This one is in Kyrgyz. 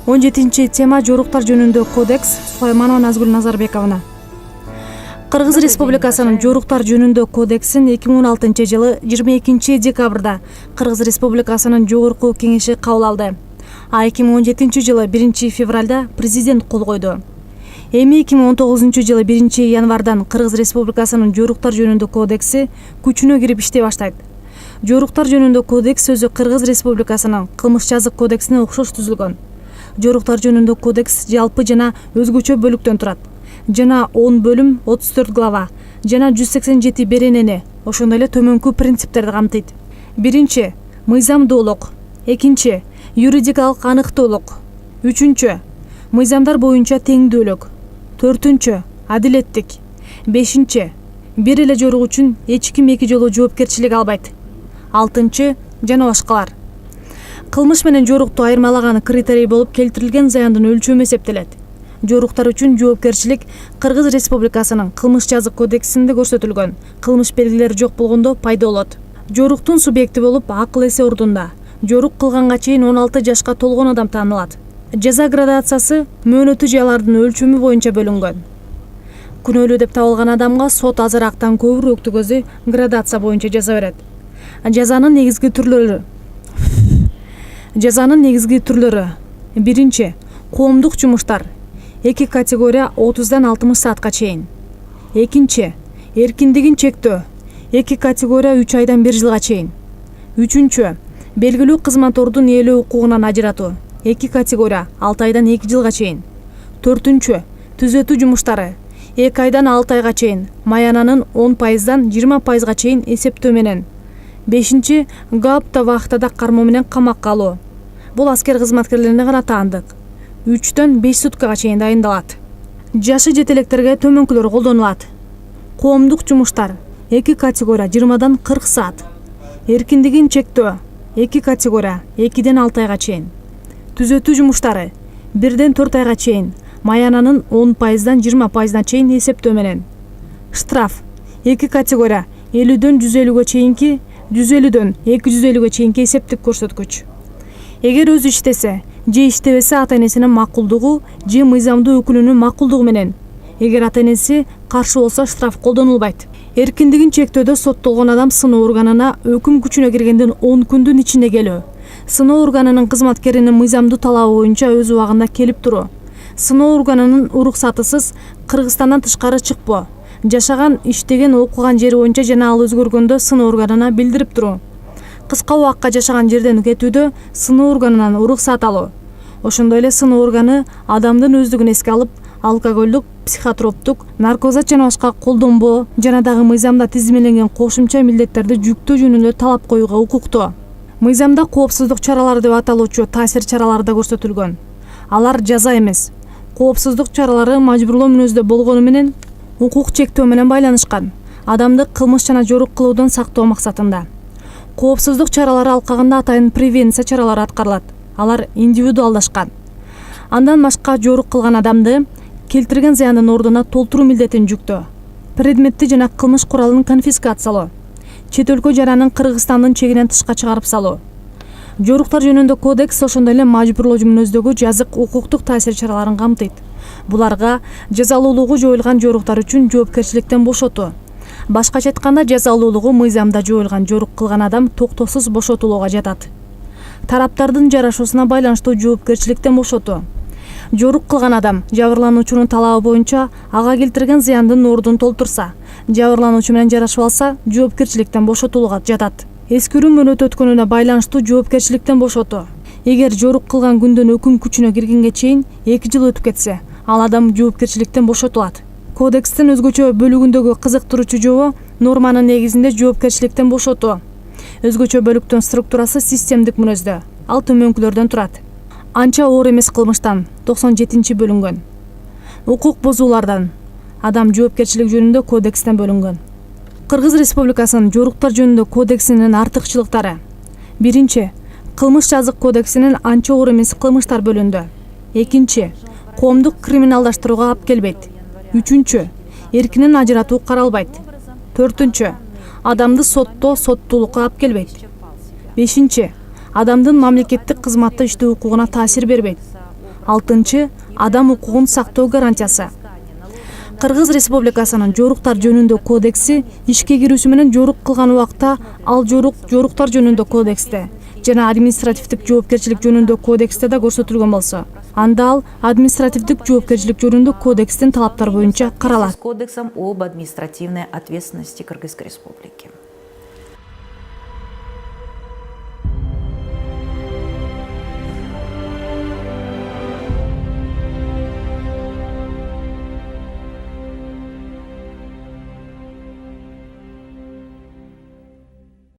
17 тема жоруктар жөнүндө кодекс. Сулайманова Назгүл Назарбековна. Кыргыз Республикасынын жоруктар жөнүндө кодексин 2016 жылы 22 декабрда Кыргыз Республикасынын жогорку кеңеши кабыл алды. А 2017 жылы 1 февралда президент кол койду. Эми 2019 жылы 1 январдан Кыргыз Республикасынын жоруктар жөнүндө кодекси күчүнө кирип иштей баштайт. Жоруктар жөнүндө кодекс өзү Кыргыз Республикасынын кылмыш жазык кодексине окшош түзүлгөн. Жоруктар жөнүндө кодекс жалпы жана өзгөчө бөлүктөн турат. Жана 10 бөлүм, 34 глава жана 187 беренени, ошондой эле төмөнкү принциптерди камтыйт. Биринчи — мыйзамдуулук. Экинчи — юридикалык аныктуулук. Үчүнчү — мыйзамдар боюнча теңдүүлүк. Төртүнчү — адилеттик. Бешинчи — бир эле жорук үчүн эч ким эки жолу жоопкерчилик албайт. Алтынчы жана башкалар. Кылмыш менен жорукту айырмалаган критерий болуп келтирилген заяндын өлчөмү эсептелет. Жоруктар үчүн жоопкерчилик Кыргыз Республикасынын кылмыш жазык кодексинде көрсөтүлгөн кылмыш белгилери жок болгондо пайда болот. Жоруктун субъекти болуп акыл эсе ордунда жорук кылганга чейин 16 жашка толгон адам таанылат. Жаза градациясы мөөнөтү же алардын өлчөмү боюнча бөлүнгөн. Күнөөлүү деп табылган адамга сот азырактан көбүрөөк өктүгөзү градация боюнча жаза берет. Жазанын негизги түрлөрү. Биринчи — коомдук жумуштар. 2 категория 30-дан 60 саатка чейин. Экинчи — эркиндигин чектөө. 2 категория 3 айдан 1 жылга чейин. Үчүнчү — белгилүү кызматордун ээлөө укугунан ажыратуу. 2 категория 6 айдан 2 жылга чейин. Төртүнчү — түзөтүү жумуштары. 2 айдан 6 айга чейин, маянанын 10%дан 20%га чейин эсептөө менен. Бешинчи — гаупта вахтада кармоо менен камакка алуу. Бул аскер кызматкерлерине гана таандык. 3-төн 5 суткага чейин дайындалат. Жашы жете электерге төмөнкүлөр колдонулат. Коомдук жумуштар. 2 категория 20-дан 40 саат. Эркиндигин чектөө. 2 категория 2-ден 6 айга чейин. Түзөтүү жумуштары. 1-ден 4 айга чейин, маянанын 10%дан 20%на чейин эсептөө менен. Штраф. 2 категория 50-дөн 150-ге чейинки, 150-дөн 250-ге чейинки эсептик көрсөткүч. Эгер өзү иштесе же иштебесе ата-энесинин макулдугу же мыйзамдуу өкүлүнүн макулдугу менен. Эгер ата-энеси каршы болсо штраф колдонулбайт. Эркиндигин чектөөдө соттолгон адам сыноо органына өкүм күчүнө киргенден 10 күндүн ичинде келүү. Сыноо органынын кызматкеринин мыйзамдуу талабы боюнча өз убагында келип туруу. Сыноо органынын уруксатысыз Кыргызстандан тышкары чыкпоо. Жашаган, иштеген, окуган жери боюнча жана ал өзгөргөндө сыноо органына билдирип туруу. Кыска убакка жашаган жерден кетүүдө сыноо органынан уруксат алуу. Ошондой эле сыноо органы адамдын өздүгүн эске алып, алкоголдук, психотроптук, наркозат жана башка колдонбоо жана дагы мыйзамда тизмеленген кошумча милдеттерди жүктөө жөнүндө талап коюуга укуктуу. Мыйзамда коопсуздук чаралары деп аталуучу таасир чаралары да көрсөтүлгөн. Алар жаза эмес. Коопсуздук чаралары мажбурлоо мүнөздө болгону менен укук чектөө менен байланышкан. Адамды кылмыш жана жорук кылуудан сактоо максатында. Коопсуздук чаралары алкагында атайын превенция чаралары аткарылат. Алар индивидуалдашкан. Андан башка жорук кылган адамды келтирген зыяндын ордуна толтуруу милдетин жүктөө. Предметти жана кылмыш куралын конфискациялоо. Чет өлкө жаранын Кыргызстандын чегинен тышка чыгарып салуу. Жоруктар жөнүндө кодекс ошондой эле мажбурлоо мүнөздөгү жазык укуктук таасир чараларын камтыйт. Буларга жазалуулугу жоюлган жоруктар үчүн жоопкерчиликтен бошотуу. Башкача айтканда, жазалуулугу мыйзамда жоюлган жорук кылган адам токтоосуз бошотулууга жатат. Тараптардын жарашуусуна байланыштуу жоопкерчиликтен бошотуу. Жорук кылган адам жабырлануучунун талабы боюнча ага келтирген зыяндын ордун толтурса, жабырлануучу менен жарашып алса, жоопкерчиликтен бошотулууга жатат. Эскирүү мөөнөтү өткөнүнө байланыштуу жоопкерчиликтен бошотуу. Эгер жорук кылган күндөн өкүм күчүнө киргенге чейин 2 жыл өтүп кетсе, ал адам жоопкерчиликтен бошотулат. Кодекстин өзгөчө бөлүгүндөгү кызыктыруучу жобо норманын негизинде жоопкерчиликтен бошотуу. Өзгөчө бөлүктүн структурасы системдик мүнөздө. Ал төмөнкүлөрдөн турат. Анча оор эмес кылмыштан 97 бөлүнгөн. Укук бузуулардан адам жоопкерчилик жөнүндө кодекстен бөлүнгөн. Кыргыз Республикасынын жоруктар жөнүндө кодексинин артыкчылыктары. Биринчи — кылмыш жазык кодексинин анча оор эмес кылмыштар бөлүндү. Экинчи — коомдук криминалдаштырууга алып келбейт. Үчүнчү — эркинен ажыратуу каралбайт. Төртүнчү — адамды соттуулукка алып келбейт. Бешинчи — адамдын мамлекеттик кызматта иштөө укугуна таасир бербейт. 6. Адам укугун сактоо гарантиясы. Кыргыз Республикасынын жоруктар жөнүндө кодекси ишке кирүүсү менен жорук кылган убакта ал жоруктар жөнүндө кодексте жана административдик жоопкерчилик жөнүндө кодексте да көрсөтүлгөн болсо, анда ал административдик жоопкерчилик жөнүндө кодекстин талаптары боюнча каралат. Кодексом об административной ответственности Кыргызской Республики.